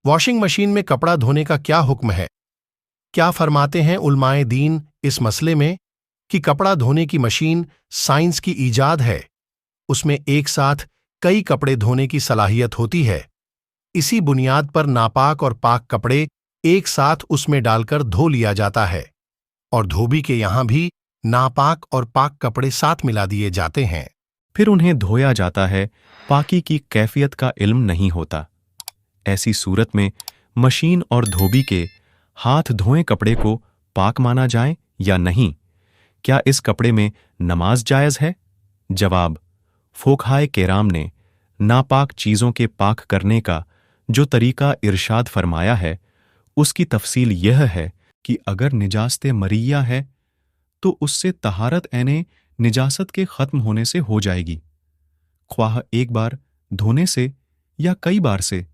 Washing machine में कपड़ा धोने का क्या हुक्म है? क्या फरमाते हैं उलमाए दीन इस मसले में कि कपड़ा धोने की मशीन साइंस की ईजाद है, उसमें एक साथ कई कपड़े धोने की सलाहियत होती है। इसी बुनियाद पर नापाक और पाक कपड़े एक साथ उसमें डालकर धो लिया जाता है, और धोबी के यहां भी नापाक और पाक कपड़े साथ मिला दिए जाते हैं। फिर उन्हें धोया जाता है। पाकी की कैफियत का इल्म नहीं होता। ऐसी सूरत में मशीन और धोबी के हाथ धोए कपड़े को पाक माना जाए या नहीं? क्या इस कपड़े में नमाज जायज़ है? जवाब: फोकहाए केराम ने नापाक चीज़ों के पाक करने का जो तरीका इरशाद फरमाया है, उसकी तफसील यह है कि अगर निजासत मरिया है तो उससे तहारत ऐने निजासत के ख़त्म होने से हो जाएगी, ख्वाह एक बार धोने से या कई बार से।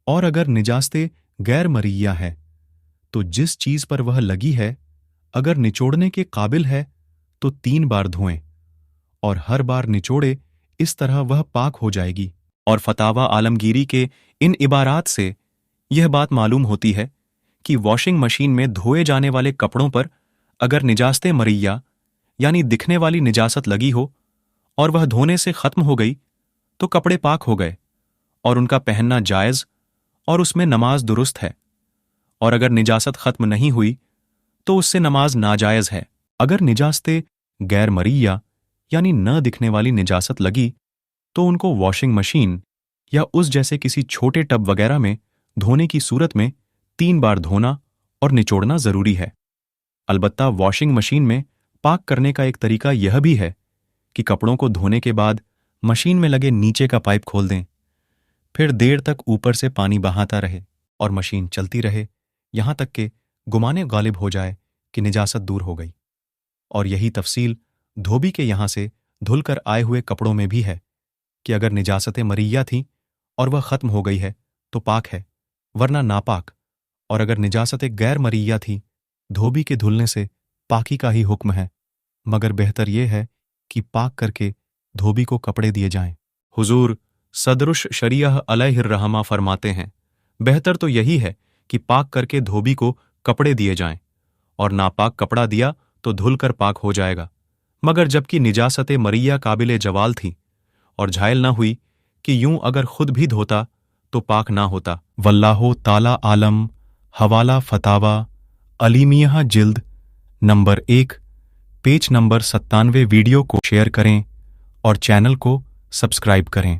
और अगर निजासत गैर मरिया है तो जिस चीज़ पर वह लगी है अगर निचोड़ने के काबिल है तो 3 बार धोएं, और हर बार निचोड़े, इस तरह वह पाक हो जाएगी। और फतावा आलमगीरी के इन इबारात से यह बात मालूम होती है कि वॉशिंग मशीन में धोए जाने वाले कपड़ों पर अगर निजासत मरिया यानी दिखने वाली निजासत लगी हो और वह धोने से ख़त्म हो गई तो कपड़े पाक हो गए और उनका पहनना जायज़ और उसमें नमाज दुरुस्त है। और अगर निजासत ख़त्म नहीं हुई तो उससे नमाज नाजायज़ है। अगर निजासत गैर मरिया यानी न दिखने वाली निजासत लगी तो उनको वॉशिंग मशीन या उस जैसे किसी छोटे टब वगैरह में धोने की सूरत में 3 बार धोना और निचोड़ना ज़रूरी है। अलबत्ता वॉशिंग मशीन में पाक करने का एक तरीका यह भी है कि कपड़ों को धोने के बाद मशीन में लगे नीचे का पाइप खोल दें, फिर देर तक ऊपर से पानी बहाता रहे और मशीन चलती रहे यहां तक कि गुमाने गालिब हो जाए कि निजासत दूर हो गई। और यही तफसील धोबी के यहां से धुलकर आए हुए कपड़ों में भी है कि अगर निजासत मरिया थी और वह ख़त्म हो गई है तो पाक है, वरना नापाक। और अगर निजासत गैर मरिया थी, धोबी के धुलने से पाकी का ही हुक्म है, मगर बेहतर यह है कि पाक करके धोबी को कपड़े दिए जाएं। हुजूर सदरुश शरियह अलैहिर्रहमा फरमाते हैं, बेहतर तो यही है कि पाक करके धोबी को कपड़े दिए जाएं, और नापाक कपड़ा दिया तो धुलकर पाक हो जाएगा। मगर जबकि निजासत मरिया काबिल जवाल थी और झायल न हुई कि यूं अगर खुद भी धोता तो पाक ना होता। वल्लाहो ताला आलम। हवाला फतावा अलीमिया जिल्द नंबर 1 पेज नंबर 97। वीडियो को शेयर करें और चैनल को सब्सक्राइब करें।